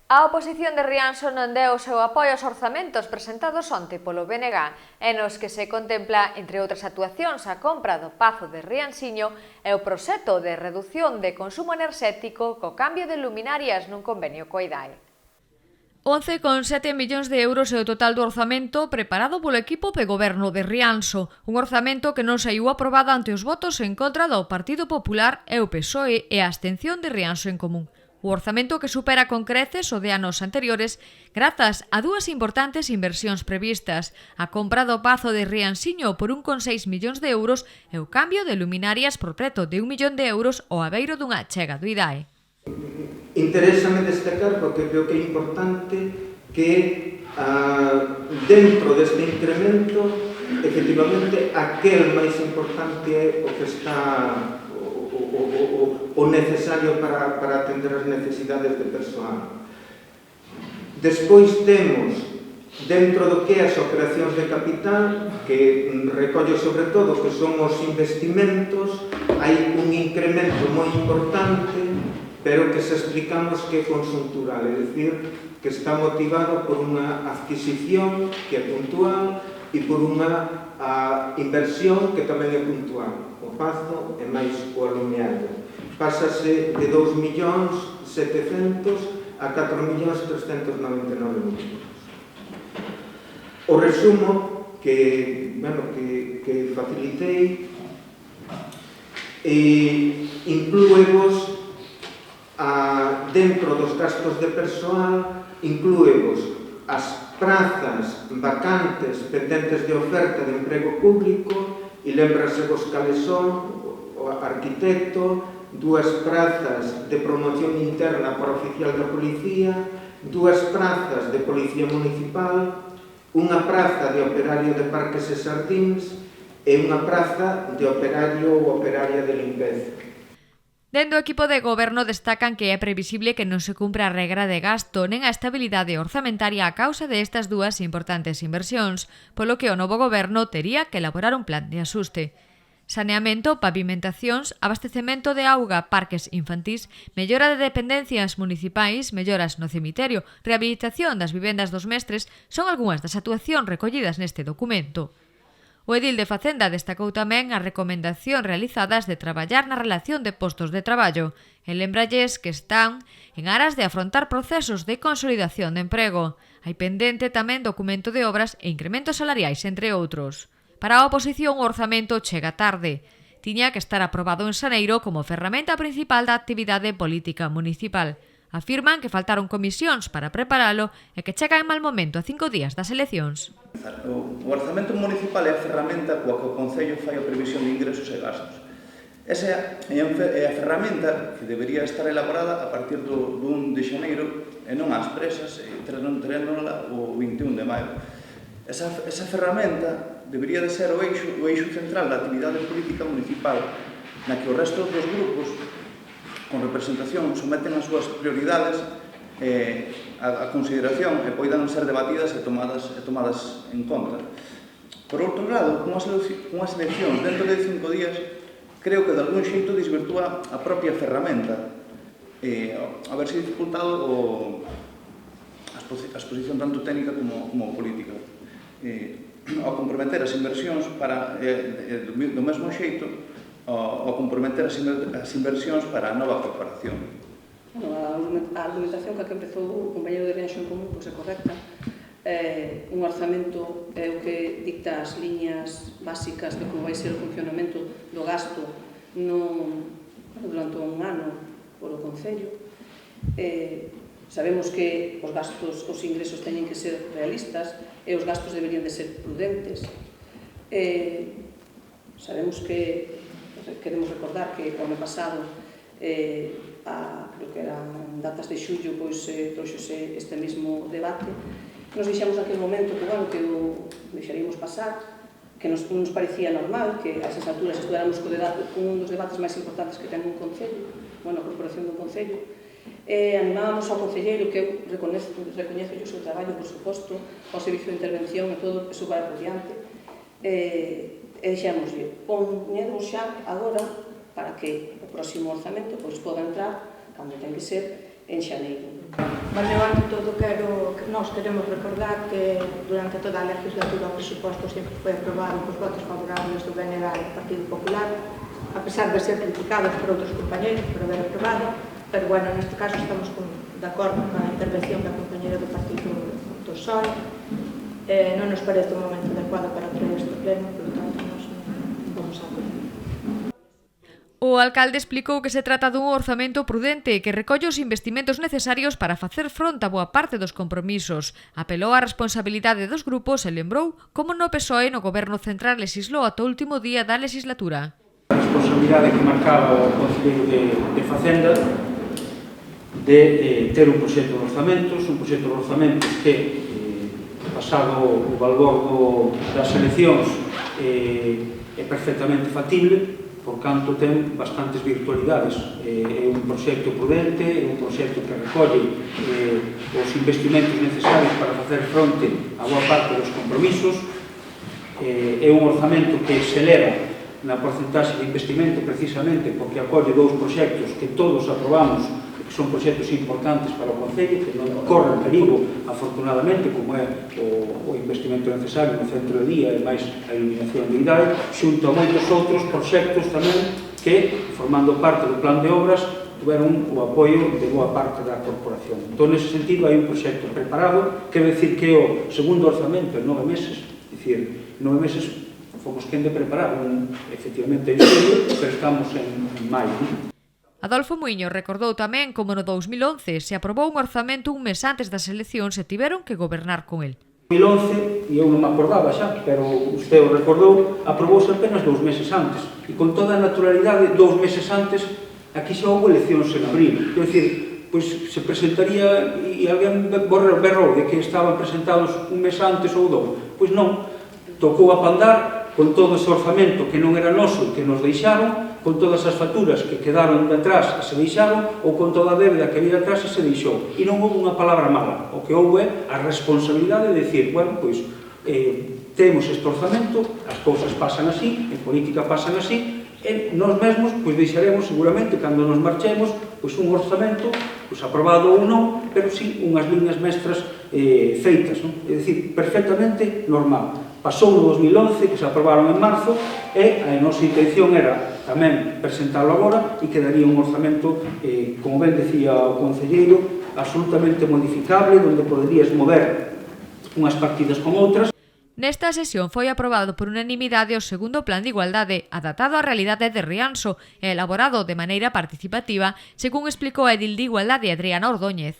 A oposición de Rianxo non deu o seu apoio aos orzamentos presentados onte polo BNG, e nos que se contempla, entre outras actuacións, a compra do Pazo de Rianxiño e o proxecto de redución de consumo enerxético co cambio de luminarias nun convenio coa IDAE. 11,7 millóns de euros é o total do orzamento preparado polo equipo de goberno de Rianxo, un orzamento que non saiu aprobado ante os votos en contra do Partido Popular e o PSOE e a abstención de Rianxo en Común. O orzamento que supera con creces o de anos anteriores grazas a dúas importantes inversións previstas, a compra do Pazo de Rianxiño por 1,6 millóns de euros e o cambio de luminarias por preto de 1 millón de euros ao abeiro dunha achega do IDAE. Interésame destacar porque creo que é importante que dentro deste incremento efectivamente aquel máis importante é o que está o necesario para atender as necesidades de persoal. Despois temos, dentro do que é as operacións de capital, que recolle sobre todo que son os investimentos, hai un incremento moi importante, pero que se explicamos que é conxuntural, é dicir, que está motivado por unha adquisición que é puntual e por unha inversión que tamén é puntual. O Pazo e máis o alumeado. Pásase de 2.700.000 a 4.399.000. O resumo que facilitei inclúevos dentro dos gastos de persoal, inclúevos as prazas vacantes pendentes de oferta de emprego público, e lembrase vos cales son: o arquitecto, 2 prazas de promoción interna para oficial da policía, 2 prazas de policía municipal, unha praza de operario de parques e xardíns e unha praza de operario ou operaria de limpeza. Dende o equipo de goberno destacan que é previsible que non se cumpra a regra de gasto nen a estabilidade orzamentaria a causa de estas dúas importantes inversións, polo que o novo goberno tería que elaborar un plan de axuste. Saneamento, pavimentacións, abastecemento de auga, parques infantís, mellora de dependencias municipais, melloras no cemiterio, rehabilitación das vivendas dos mestres son algunhas das actuacións recollidas neste documento. O edil de Facenda destacou tamén as recomendacións realizadas de traballar na relación de postos de traballo e lembralles que están en aras de afrontar procesos de consolidación de emprego. Hai pendente tamén documento de obras e incrementos salariais, entre outros. Para a oposición, o orzamento chega tarde. Tiña que estar aprobado en xaneiro como ferramenta principal da actividade política municipal. Afirman que faltaron comisións para preparalo e que chega en mal momento a 5 días das eleccións. O orzamento municipal é a ferramenta coa que o Concello fai a previsión de ingresos e gastos. Esa é a ferramenta que debería estar elaborada a partir do 1 de xaneiro e non ás presas, teréndola o 21 de maio. Esa ferramenta debería de ser o eixo central da actividade política municipal, na que o resto dos grupos con representación someten as súas prioridades a consideración e poidan ser debatidas e tomadas en conta. Por outro lado, unhas eleccións dentro de 5 días creo que de algún xeito desvirtúa a propia ferramenta, a ver se dificultado a exposición tanto técnica como política. Ao comprometer as inversións do mesmo xeito ao comprometer as inversións para a nova corporación. A argumentación que empezou o compañero de Rianxo en Común é correcta. Un orzamento é o que dicta as liñas básicas de como vai ser o funcionamento do gasto durante un ano polo Concello. Sabemos que os gastos, os ingresos teñen que ser realistas e os gastos deberían de ser prudentes. Sabemos que queremos recordar que o ano pasado, creo que eran datas de xullo, trouxose este mesmo debate. Nos dixemos naquele momento que o deixaríamos pasar, que nos parecía normal que a esas alturas estudáramos con un dos debates máis importantes que ten un Concello, a corporación do Concello, e animábamos ao concelleiro, que recoñezo o seu traballo, por suposto, ao servicio de intervención e todo, eso vai por diante, e dixémoslle, poñedemos xa agora para que o próximo orzamento poda entrar, cando ten que ser, en xaneiro. Bueno, eu ante todo nós queremos recordar que durante toda a legislatura o presuposto sempre foi aprobado cos votos favorables do BNG e do Partido Popular, a pesar de ser criticados por outros compañeros por haber aprobado, pero bueno, neste caso estamos de acordo con a intervención da compañera do Partido do PSOE. Non nos parece un momento adecuado para traer este pleno, por lo tanto, nós non vamos a apoiar. O alcalde explicou que se trata dun orzamento prudente que recolle os investimentos necesarios para facer fronte a boa parte dos compromisos. Apelou á responsabilidade dos grupos e lembrou como no PSOE no Goberno Central lexislou ata o último día da legislatura. A responsabilidade que marcaba o Concelleiro de Facenda de ter un proxecto de orzamentos que, pasado o valor das eleccións, é perfectamente factible, por canto ten bastantes virtualidades. É un proxecto prudente, é un proxecto que recolle os investimentos necesarios para facer fronte a boa parte dos compromisos. É un orzamento que se eleva na porcentaxe de investimento precisamente porque acolle dous proxectos que todos aprobamos, que son proxectos importantes para o Concello, que non corren perigo, afortunadamente, como é o investimento necesario no centro de día e máis a iluminación de idade, xunto a moitos outros proxectos tamén que, formando parte do plan de obras, tiveron o apoio de boa parte da corporación. Entón, nese sentido, hai un proxecto preparado, quero dicir que o segundo orzamento en 9 meses, dicir, 9 meses fomos quen de preparar, efectivamente en xullo, pero estamos en maio. Adolfo Muiño recordou tamén como no 2011 se aprobou un orzamento un mes antes das eleccións e tiveron que gobernar con el. En 2011, e eu non me acordaba xa, pero usted o recordou, aprobouse apenas 2 meses antes. E con toda a naturalidade, 2 meses antes, aquí xa houve eleccións en abril. Quer dicir, pois se presentaría e alguén berrou de que estaban presentados un mes antes ou 2. Pois non, tocou apandar con todo ese orzamento que non era noso e que nos deixaron, con todas as facturas que quedaron detrás e se deixaron, ou con toda a débeda que había detrás e se deixou. E non houve unha palabra mala. O que houve é a responsabilidade de decir, bueno, pois, temos este orzamento, as cousas pasan así, en política pasan así, e nós mesmos, pois, deixaremos seguramente, cando nos marchemos, pois, un orzamento, pois, aprobado ou non, pero sí, unhas liñas mestras feitas, non? É dicir, perfectamente normal. Pasou no 2011, que se aprobaron en marzo, e a nosa intención era tamén presentalo agora e quedaría un orzamento, como ben decía o concelleiro, absolutamente modificable, onde poderías mover unhas partidas con outras. Nesta sesión foi aprobado por unanimidade o segundo Plan de Igualdade, adaptado á realidade de Rianxo e elaborado de maneira participativa, según explicou a edil de Igualdade Adriana Ordóñez.